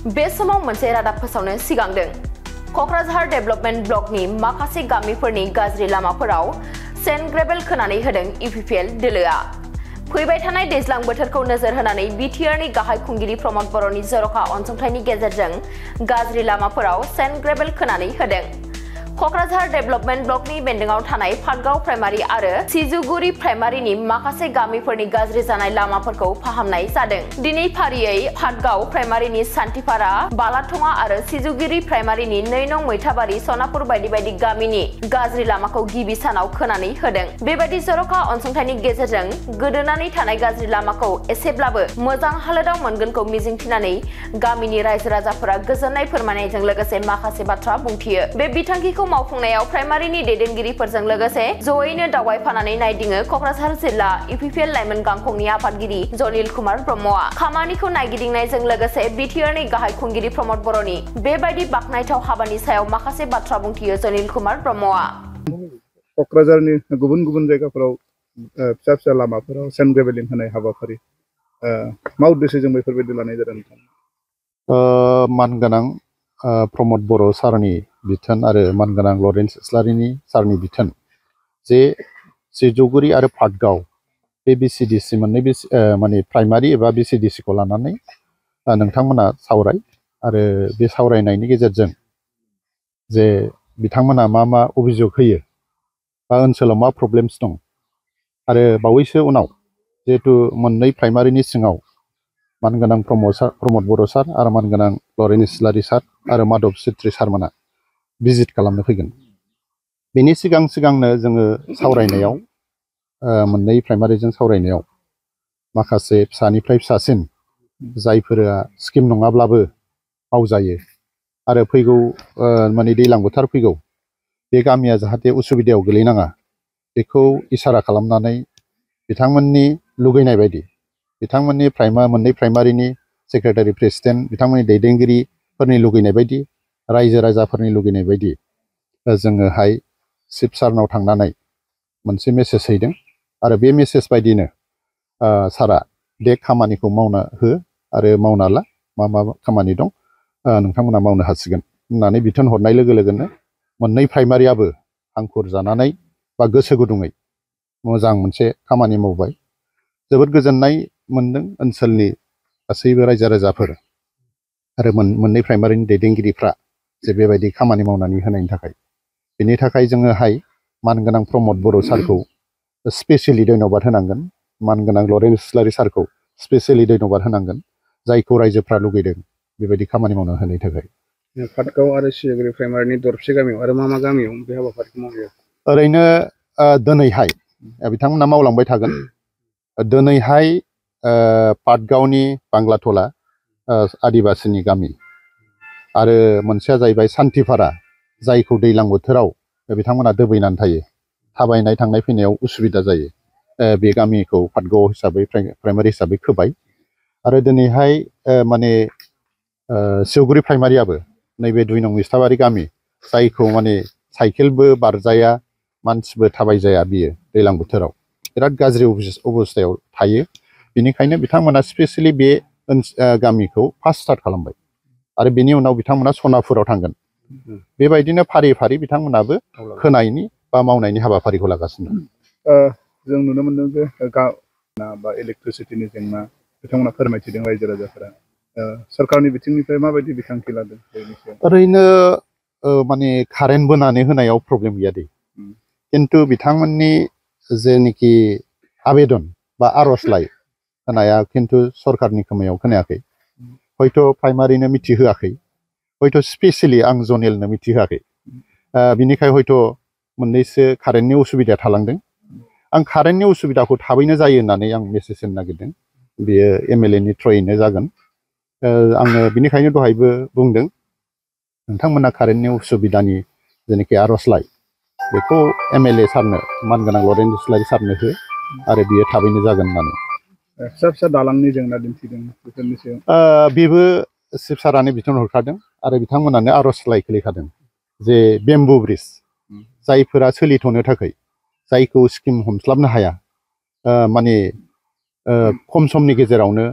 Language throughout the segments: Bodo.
बे समाव मोनसे रादाब फोसावनो सिगांदों। कक्राझार डेभेलपमेन्ट ब्लकनि माखासे गामिफोरनि गाज्रि लामाफोराव सेन्ड ग्रेभेल खोनानै होदों इउपिपिएल दोलोआ। फैबाय थानाय दैज्लां बोथोरखौ नोजोर होनानै बिटिआरनि गाहाय खुंगिरि प्रमद बर'नि जर'खा अनसुंथाइनि गेजेरजों गाज्रि लामाफोराव सेन्ड ग्रेभेल खोनानै होदों। कक्राझार डेभेलपमेन्ट ब्लकनि बेन्दोंआव थानाय फाटगाव प्राइमारि आरो सिजुगुरि प्राइमारिनि माखासे गामिफोरनि गाज्रि जानाय लामाफोरखौ फाहामनाय जादों। दिनै फारियै फाटगाव प्राइमारिनि सान्थिपारा, बालाथङा आरो सिजुगुरि प्राइमारिनि 2 नं मैथाबारि, सनापुर बायदि बायदि गामिनि गाज्रि लामाखौ गिबि सानाव खोनानै होदों। बेबायदि जर'खा अनसुंथाइनि गेजेरजों गोदोनानै थानाय गाज्रि लामाखौ एसेब्लाबो मोजां हालोदाव मोनगोनखौ मिजिंथिनानै गामिनि रायजो राजाफोरा गोजोननाय फोरमायनायजों लोगोसे माखासे बाथ्रा बुंथियो। बे बिथांखिखौ मावफुंनायाव प्राइमारिनि दैदेनगिरिफोरजों लोगोसे जयैनो दावबायफानानै नायदिङो कक्राझार जिल्ला इउपिपिएल लाइमोन गांखंनि आफादगिरि जलिल कुमार ब्रह्मआ। खामानिखौ नायगिदिंनायजों लोगोसे बिटिआरनि गाहाय खुंगिरि प्रमद बर'नि बेबायदि बाखनायथाव हाबानि सायाव माखासे बाथ्रा बुंथियो जलिल कुमार ब्रह्मआ। कक्राझारनि गुबुन गुबुन जायगाफोराव फिसा फिसा लामाफोराव सेन्ड ग्रेभेलिं होनाय हाबाफारि मा उद्देश्यजों बेफोरबायदि लानाय जादों नोंथां? मानगोनां प्रमद बर' सारनि बिथोन आरो मानगोनां लरेन्स इस्लारिनि सारनि बिथोन जे सिजुगुरि आरो फाटगाव बे बिसिडिसि मोननै माने प्राइमारि एबा बिसिडिसिखौ लानानै नोंथांमोना सावराय आरो बे सावरायनायनि गेजेरजों जे बिथांमोना मा मा अभियोग होयो बा ओनसोलाव मा प्रब्लेम्स दं आरो बावैसो उनाव जिहेतु मोननै प्राइमारिनि सिङाव मानगोनां प्रमद बर' सार आरो मानगोनां लरेन्स इस्लारि सार आरो माधब सिट्रि सारमोना भिजिट खालामनो फैगोन। बेनि सिगांनो जोङो सावरायनायाव मोननै प्राइमारिजों सावरायनायाव माखासे फिसानिफ्राय फिसासिन जायफोरा स्किम नङाब्लाबो मावजायो आरो फैगौ माने दैज्लां बोथोर फैगौ बे गामिया जाहाथे उसुबिदायाव गोलैनाङा बेखौ इसारा खालामनानै बिथांमोननि लुगैनाय बायदि बिथांमोननि मोननै प्राइमारिनि सेक्रेटारि प्रेसिडेन्ट बिथांमोननि दैदेनगिरिफोरनि लुगैनाय बायदि रायजो राजाफोरनि लुगैनाय बायदि जोङोहाय चिफ सारनाव थांनानै मोनसे मेसेज हैदों आरो बे मेसेज बायदिनो सारा बे खामानिखौ मावना हो आरो मावना ला मा मा खामानि दं नोंथांमोना मावनो हासिगोन होननानै बिथोन हरनाय लोगो लोगोनो मोननै प्राइमारियाबो हांखुर जानानै बा गोसो गुदुङै मोजां मोनसे खामानि मावबाय। जोबोद गोजोननाय मोनदों ओनसोलनि गासैबो रायजो राजाफोर आरो मोननै प्राइमारिनि दैदेनगिरिफ्रा जे बेबायदि खामानि मावनानै होनायनि थाखाय। बेनि थाखाय जोङोहाय मानगोनां प्रमद बर' सारखौ स्पेसियेलि धन्यबाद होनांगोन, मानगोनां लरेन्स इस्लारि सारखौ स्पेसियेलि धन्यबाद होनांगोन जायखौ रायजोफ्रा लुगैदों बेबायदि खामानि मावना होनायनि थाखाय। फाटगाव आरो सिजुगुरि प्राइमारिनि दरबसे गामियाव आरो मा मा गामियाव बे हाबाफारिखौ मावो? ओरैनो दिनैहाय बिथांमोना मावलांबाय थागोन। दिनैहाय फाटगावनि बांलाटला आदिबासिनि गामि आरो मोनसेया जाहैबाय सान्थिपारा जायखौ दैज्लां बोथोराव बिथांमोना दोबैनानै थायो, थाबायनाय थांनाय फैनायाव उसुबिदा जायो, बे गामिखौ फाटगाव हिसाबै प्राइमारि हिसाबै खोबाय। आरो दिनैहाय माने सिजुगुरि प्राइमारियाबो नैबे 2 नं मैस्थाबारि गामि जायखौ माने साइकेलबो बारजाया मानसिबो थाबायजाया बियो दैज्लां बोथोराव बिराद गाज्रि अबस्थायाव थायो। बेनिखायनो बिथांमोना स्पेसियेलि बे गामिखौ फार्स्ट स्टार्ट खालामबाय आरो बेनि उनाव बिथांमोना सनापुराव थांगोन। बेबायदिनो फारि फारि बिथांमोनाबो खोनायनि बा मावनायनि हाबाफारिखौ लागासिनो दं। जों नुनो मोनदों जे बा इलेक्ट्रिसिटिनि जेंना बिथांमोना फोरमायथिदों रायजो राजाफोरा सरकारनि बिथिंनिफ्राय माबायदि बिथांखि लादों? ओरैनो माने कारेन्ट बोनानै होनायाव प्रब्लेम गैया दे, खिन्थु बिथांमोननि जेनिखि आबेदन बा आर'जलाइ होनाया खिन्थु सरकारनि खोमायाव खोनायाखै। हयथ' प्राइमारिनो मिथिहोआखै, हयथ' स्पेसियेलि आं जनेलनो मिथिहोआखै। बिनिखाय हयथ' मोननैसो कारेन्टनि उसुबिदा थालांदों। आं कारेन्टनि उसुबिदाखौ थाबैनो जायो होननानै आं मेसेज होनो नागिरदों। बेयो MLA नि थ्रयैनो जागोन। आङो बिनिखायनो दहायबो बुंदों नोंथांमोना कारेन्टनि उसुबिदानि जेनाखि आर'जलाइ बेखौ MLA सारनो मानगोनां लरेन्स इस्लारि सारनो हो आरो बियो थाबैनो जागोन होननानै। फिसा फिसा दालांनि जेंना दिन्थिदों बेफोरनि सायाव बेबो चिफ सारानो बिथोन हरखादों आरो बिथांमोनानो आर'जलाइ खोलैखादों जे बेम्बु ब्रिज जायफोरा सोलिथ'नो थाखाय जायखौ स्किम हमस्लाबनो हाया, माने खम समनि गेजेरावनो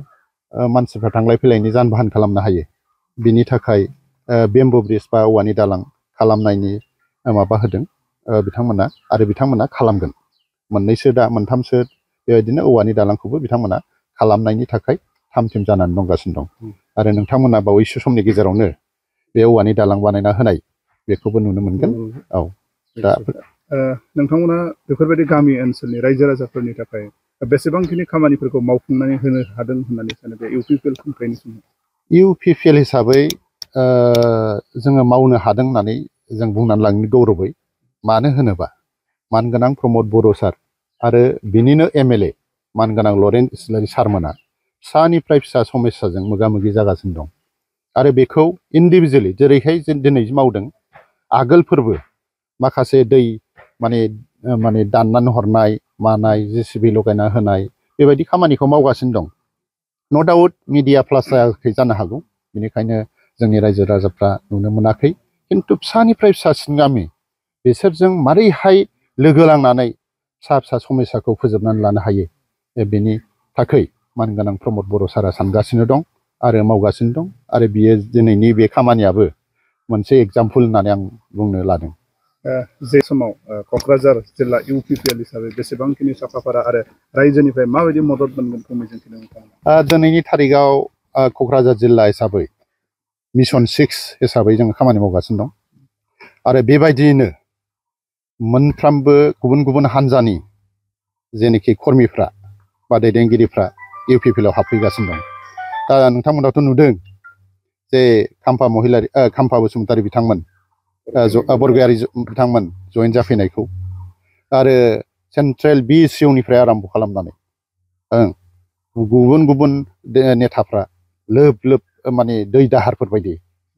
मानसिफ्रा थांलाय फैलायनि जान बाहान खालामनो हायो बिनि थाखाय बेम्बु ब्रिज बा औवानि दालां खालामनायनि माबा होदों बिथांमोना आरो बिथांमोना खालामगोन मोननैसो दा मोनथामसो बेबायदिनो औवानि दालांखौबो बिथांमोना खालामनायनि थाखाय थाम-थिम जानानै दंगासिनो दं आरो नोंथांमोना बावैसो समनि गेजेरावनो बे औवानि दालां बानायना होनाय बेखौबो नुनो मोनगोन औ दा नोंथांमोना बेफोरबायदि गामि ओनसोलनि रायजो राजाफोरनि थाखाय बेसेबांखिनि खामानिफोरखौ मावफुंनानै होनो हादों होननानै सानो बे UPPL खुंथायनि समाव UPPL हिसाबै जोङो मावनो हादों होननानै जों बुंनानै लाङो गौरबै मानो होनोबा मानगोनां प्रमद बर' सार आरो बिनिनो MLA मानगोनां लरेन्स इस्लारि सारमोना फिसानिफ्राय फिसा समस्याजों मोगा-मोगि जागासिनो दं आरो बेखौ इन्डिभिजुवेलि जेरैहाय जों दिनै मावदों आगोलफोरबो माखासे दै माने दाननानै हरनाय मानाय JCB लगायना होनाय बेबायदि खामानिखौ मावगासिनो दं नो डाउट मिडिया प्लास जायाखै जानो हागौ बेनिखायनो जोंनि रायजो राजाफ्रा नुनो मोनाखै खिन्थु फिसानिफ्राय फिसासिन गामि बिसोरजों मारैहाय लोगो लांनानै फिसा फिसा समस्याखौ फोजोबनानै लानो हायो बेनि थाखाय मानगोनां प्रमद बर' सारा सानगासिनो दं आरो मावगासिनो दं आरो बियो दिनैनि बे खामानियाबो मोनसे एग्जाम्पल होननानै आं बुंनो लादों जे समाव क'क्राझार जिल्ला UPPL हिसाबै बेसेबांखिनि साखाफारा आरो रायजोनिफ्राय माबायदि मदद मोनगोनखौ मिजिंथिदों नोंथाङा दिनैनि थारिखआव क'क्राझार जिल्ला हिसाबै मिशन 6 हिसाबै जों खामानि मावगासिनो दं आरो बेबायदियैनो मोनफ्रोमबो गुबुन गुबुन हान्जानि जेनोखि कर्मिफ्रा बा दैदेनगिरिफ्रा UPPL आव हाबफैगासिनो दं दा नोंथांमोनाथ' नुदों जे खाम्फा बसुमतारी बिथांमोन बरगयारी बिथांमोन जयेन जाफैनायखौ आरो सेन्ट्रेल BCO निफ्राय आराम्भ खालामनानै गुबुन गुबुन नेताफ्रा लोब लोब माने दै दाहारफोर बायदि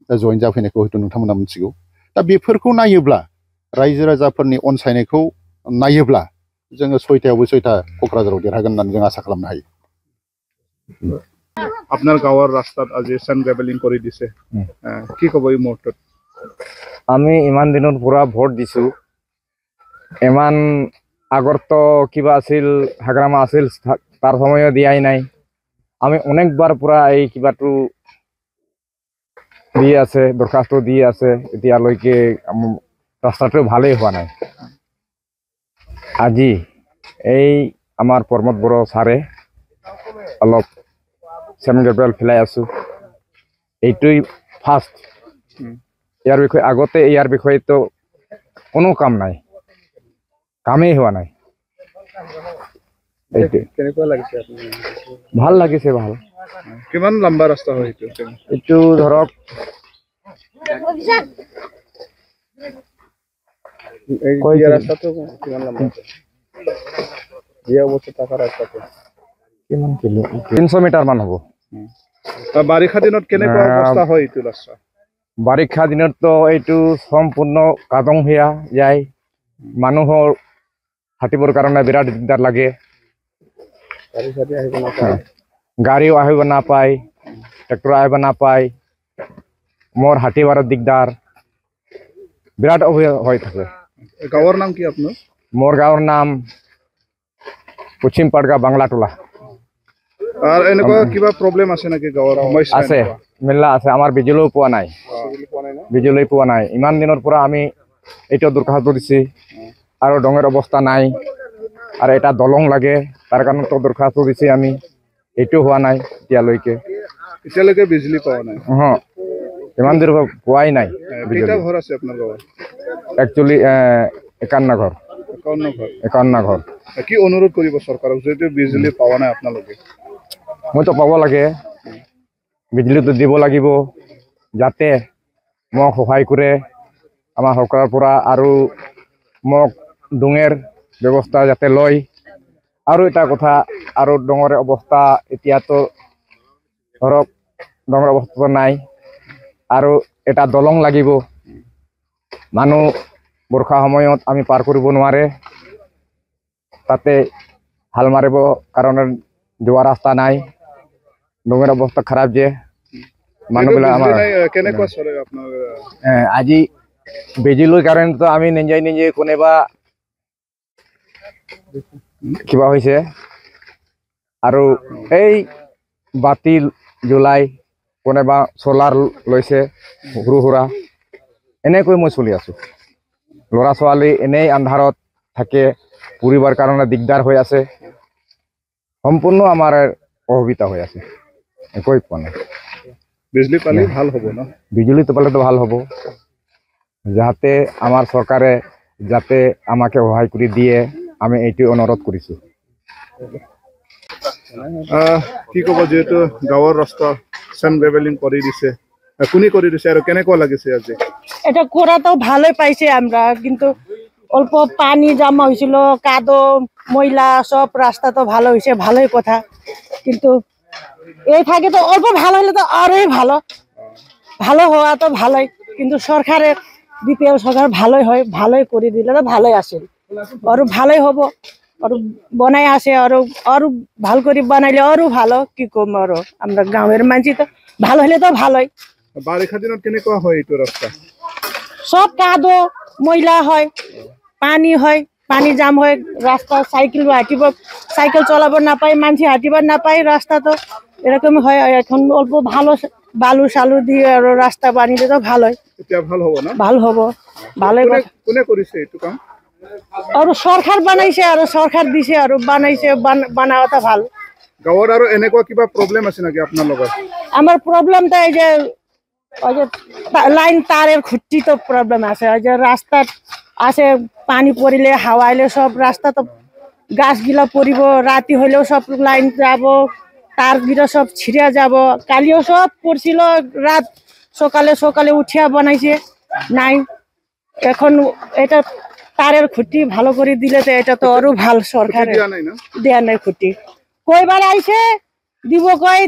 जयेन जाफैनायखौ हयथ' नोंथांमोना मिथिगौ दा बेफोरखौ नायोब्ला रायजो राजाफोरनि अनसायनायखौ नायोब्ला जोङो 6टायावबो 6टा क'क्राझाराव देरहागोन होननानै जों आसा खालामनो हायो আপনার গাঁৱৰ ৰাস্তাত আজি চেণ্ড গ্ৰেভেলিং কৰি দিছে কি ক'ব এই মুহূৰ্তত আমি ইমান দিনৰ পৰা ভোট দিছোঁ ইমান আগৰতো কিবা আছিল হাগ্ৰামা আছিল তাৰ সময়ো দিয়াই নাই আমি অনেকবাৰ পৰা এই কিবাটো দি আছে দৰখাস্ত দি আছে এতিয়ালৈকে ৰাস্তাটো ভালেই হোৱা নাই আজি এই আমাৰ প্ৰমোদ বড়ো ছাৰে অলপ চেণ্ড গ্ৰেভেল ফেলাই আছোঁ এইটোই ফাৰ্ষ্ট ইয়াৰ বিষয়ে আগতে ইয়াৰ বিষয়েতো কোনো কাম নাই কামেই হোৱা নাই কেনেকুৱা লাগিছে ভাল লাগিছে ভাল কিমান লম্বা ৰাস্তা হয় এইটো ধৰক ৰাস্তাটো কিমান লম্বা যি অৱস্থা থকা ৰাস্তাটো কিমান 300 মিটাৰ মান হ'ব বাৰিষা দিনত কেনেকুৱা অৱস্থা হয় এইটো ৰাস্তা বাৰিষা দিনততো এইটো সম্পূৰ্ণ কাদং হৈ যায় মানুহৰ হাঁটিবৰ কাৰণে বিৰাট দিগদাৰ লাগে গাড়ীও আহিব নাপায় ট্ৰেক্টৰ আহিব নাপায় মোৰ হাঁটিবাৰৰ দিগদাৰ বিৰাট হৈ থাকে গাঁৱৰ নাম কি আপোনাৰ মোৰ গাঁৱৰ নাম পশ্চিম পাটগাঁও বাংলাটোলা আৰু এনেকুৱা কিবা প্ৰব্লেম আছে নেকি গাঁৱৰ সমস্যা আছে মেলা আছে আমাৰ বিজুলীও পোৱা নাই বিজুলী পোৱা নাই ইমান দিনৰ পৰা আমি এইটো দৰখাস্ত দিছি আৰু ডঙৰ অৱস্থা নাই আৰু এটা দলং লাগে তাৰ কাৰণেতো দৰখাস্ত দিছি আমি এইটো হোৱা নাই এতিয়ালৈকে বিজুলী পোৱা নাই ইমান দিনৰ পৰা পোৱাই নাই কেইটা ঘৰ আছে আপোনাৰ গাঁৱত একচুৱেলি 51 ঘৰ 51 ঘৰ কি অনুৰোধ কৰিব চৰকাৰক যদি বিজুলী পোৱা নাই আপোনালোকে মইতো পাব লাগে বিজুলীটো দিব লাগিব যাতে মোক সহায় কৰে আমাৰ চৰকাৰৰ পৰা আৰু মোক ডুঙৰ ব্যৱস্থা যাতে লয় আৰু এটা কথা আৰু ডঙৰ অৱস্থা এতিয়াতো ধৰক ডঙৰ অৱস্থা নাই আৰু এটা দলং লাগিব মানুহ বৰ্ষা সময়ত আমি পাৰ কৰিব নোৱাৰে তাতে হাল মাৰিব কাৰণে যোৱা ৰাস্তা নাই ডঙৰ অৱস্থা খাৰাপ যে মানুহবিলাক আমাৰ কেনেকুৱা চলে আপোনাৰ আজি বিজুলীৰ কাৰণেতো আমি নিজে কোনোবা কিবা হৈছে আৰু এই বাতি জ্বলাই কোনোবা সোলাৰ লৈছে সৰু সুৰা এনেকৈ মই চলি আছোঁ ল'ৰা ছোৱালী এনেই আন্ধাৰত থাকে পঢ়িবৰ কাৰণে দিগদাৰ হৈ আছে সম্পূৰ্ণ আমাৰ অসুবিধা হৈ আছে একোৱেই পোৱা নাই বিজলী পালে ভাল হ'ব ন বিজুলীটো পালেতো ভাল হ'ব যাতে আমাৰ চৰকাৰে যাতে আমাকে সহায় কৰি দিয়ে আমি এইটো অনুৰোধ কৰিছোঁ কি ক'ব যেহেতু গাঁৱৰ ৰাস্তা চেন গ্ৰেভেলিং কৰি দিছে কোনে কৰি দিছে আৰু কেনেকুৱা লাগিছে আজি এটা করাটাও ভালোই পাইছে আমরা কিন্তু অল্প পানি জমা হয়েছিল কাদো ময়লা সব রাস্তা তো ভালো হয়েছে ভালোই কথা কিন্তু এই থাকে তো অল্প ভালো হলে তো আরোই ভালো ভালো হওয়া তো ভালোই কিন্তু সরকারের বিপিএল সরকার ভালোই হয় ভালোই করে দিলে তো ভালোই আসে আরো ভালোই হব আরো বনাই আসে আরো ভালো করে বানাইলে আরো ভালো কি কম আরো আমরা গ্রামের মানুষ তো ভালো হলে তো ভালোই বাৰিষা দিনত কেনেকুৱা হয় এইটো ৰাস্তা সব কাদো ময়লা হয় পানি জাম হয় রাস্তা সাইকেল চলাবো না পাই মানুষ হাঁটিব না পাই রাস্তা তো এরকম হয় এখন অল্প ভালো বালু সালু দিয়ে আর রাস্তা বানিয়ে তো ভালোই এতিয়া ভাল হ'ব না ভালো হব ভালোই কোনে কৰিছে এইটো কাম আর সরকার বানাইছে আর সরকার দিছে আর বানাইছে বানাওয়াটা ভালো গাঁৱৰ আৰু এনেকুৱা কিবা প্ৰব্লেম আছে নেকি আপোনাৰ লগত আমার প্রবলেমটা এই যে ওই যে লাইন তারের খুঁটি তো প্রবলেম আছে ওই যে রাস্তা আছে পানি পড়িলে হাওয়া এলে সব রাস্তা তো গাছগুলা পড়িব রাতি হইলেও সব লাইন যাব তারগুলো সব ছিঁড়ে যাব কালিও সব পড়ছিল রাত সকালে উঠিয়া বানাইছে নাই এখন এটা তারের খুঁটি ভালো করে দিলে তো এটা তো আরো ভাল সরকারের দেয়া নাই খুঁটি কয়বার আইছে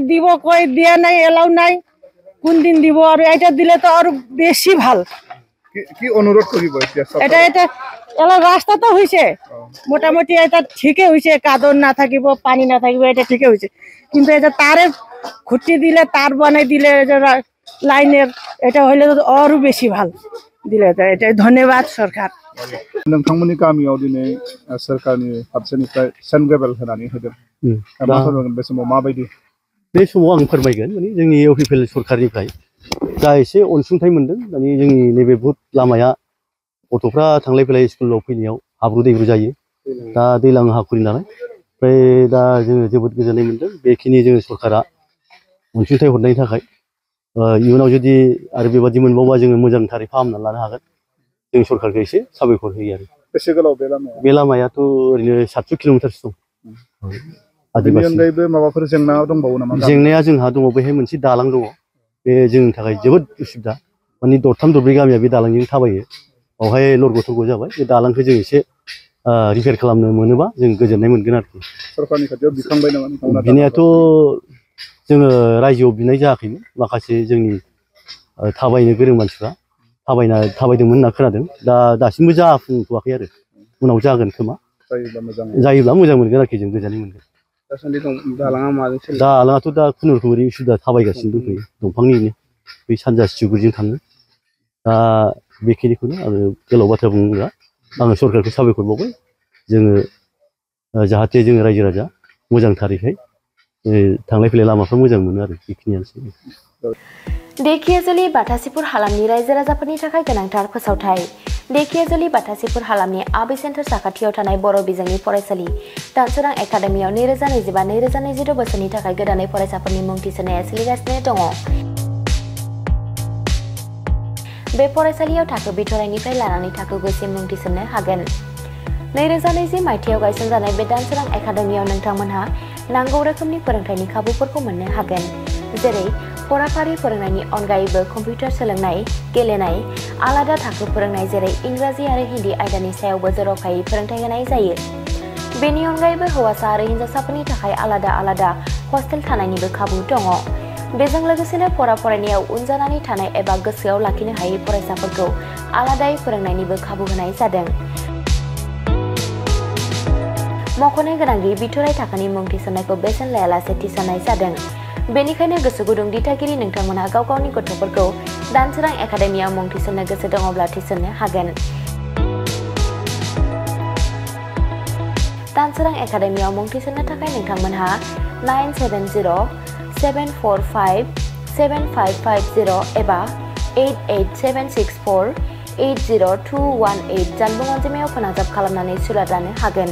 দিব কই দেয়া নাই এলাও নাই কোন দিন দিব আর এটা দিলে তো আরো বেশি ভাল কি অনুরোধ করিব এটা এলা রাস্তা তো হইছে মোটামুটি এটা ঠিকই হইছে কাদর না থাকিব পানি না থাকিব এটা ঠিকই হইছে কিন্তু এটা তারের খুঁটি দিলে তার বানাই দিলে লাইনের এটা হইলে তো আরো বেশি ভাল দিলে এটা ধন্যবাদ সরকার नोंथांमोननि गामियाव दिनै सरकारनि फारसेनिफ्राय सेन ग्रेभेल होनानै होदों मा फोरमायगोन बे समाव माबायदि बे समाव आं फोरमायगोन माने जोंनि इउपिपिएल सरकारनिफ्राय जा एसे अनसुंथाइ मोनदों माने जोंनि नैबे बुहुत लामाया गथ'फ्रा थांलाय फैलाय स्कुलाव फैनायाव हाब्रु दैब्रु जायो दा दैज्लां हाखुरि नालाय ओमफ्राय दा जोङो जोबोद गोजोननाय मोनदों बेखिनि जोङो सरकारा अनसुंथाइ हरनायनि थाखाय इयुनाव जुदि आरो बेबादि मोनबावबा जोङो मोजांथारै फाहामनानै लानो हागोन जों सरकारखौ एसे साबायखर होयो आरो बेसे गोलाव बे लामायाथ' ओरैनो 700 किल'मिटारसो दं बेनि अनगायैबो माबाफोर जेंना दंबावो नामा जेंनाया जोंहा दङ बेहाय मोनसे दालां दङ बे जोंनि थाखाय जोबोद उसुबिदा माने दरथाम दरब्रै गामिया बे दालांजों थाबायो बावहाय लरग' थरग' जाबाय बे दालांखौ जों एसे रिपेयार खालामनो मोनोबा जों गोजोननाय मोनगोन आरोखि सरकारनि खाथियाव बिखांबाय नामा बिनायाथ' जोङो रायजोआव बिनाय जायाखैमोन माखासे जोंनि थाबायनो गोरों मानसिफ्रा थाबायदोंमोन होनना खोनादों दासिमबो जाफुंथ'वाखै आरो उनाव जागोन खोमा जायोब्ला मोजां मोनगोन आरोखि जों गोजोननाय मोनगोन दालाङाथ' दा खुनुरुखुम ओरै उसुबिदा थाबायगासिनो दंथ'यो दंफांनिनो बै सानजा सिटिगुरिजों थाङो दा बेखिनिखौनो आङो गोलाव बाथ्रा बुङोब्ला आङो सरकारखौ साबायखर बावबाय जोङो जाहाथे जोङो रायजो राजा मोजांथारैहाय थांलाय फैलाय लामाफ्रा मोजां मोनो आरो बेखिनियानोसै देखियाजुलि बाथासिपुर हालामनि रायजो राजाफोरनि थाखाय गोनांथार फोसावथाय देखियाजुलि बाथासिपुर हालामनि आबै सेन्टार साखाथियाव थानाय बर' बिजोंनि फरायसालि दानसोरां एकाडेमियाव 2025-2026 बोसोरनि थाखाय गोदानै फरायसाफोरनि मुं थिसननाया सोलिगासिनो दङ बे फरायसालियाव थाखो बिथराइनिफ्राय लानानै थाखो गुसिम मुं थिसननो हागोन 2020 मायथाइयाव गायसनजानाय बे दानसोरां एकाडेमियाव नोंथांमोनहा नांगौ रोखोमनि फोरोंथायनि खाबुफोरखौ मोननो हागोन जेरै फराफारि फोरोंनायनि अनगायैबो कम्पिउटार सोलोंनाय गेलेनाय आलादा थाखो फोरोंनाय जेरै इंराजि आरो हिन्दी आयदानि सायावबो जर'खायै फोरोंथाय होनाय जायो बेनि अनगायैबो हौवासा आरो हिन्जावसाफोरनि थाखाय आलादा हस्टेल थानायनिबो खाबु दङ बेजों लोगोसेनो फरायनायाव उन जानानै थानाय एबा गोसोआव लाखिनो हायै फरायसाफोरखौ आलादायै फोरोंनायनिबो खाबु होनाय जादों मख'नो गोनांदि बिथराइ थाखोनि मुं थिसननायखौ बेसेन लायालासे थिसननाय जादों बेनिखायनो गोसो गुदुं दिथागिरि नोंथांमोनहा गाव गावनि गथ'फोरखौ दानसोरां एकाडेमियाव मुं थिसननो गोसो दङब्ला थिसननो हागोन दानसोरां एकाडेमियाव मुं थिसननो थाखाय नोंथांमोनहा 970-745-6 7550 एबा 88764 80218 जानबुं अनजिमायाव फोनांजाब खालामनानै सुलाद लानो हागोन।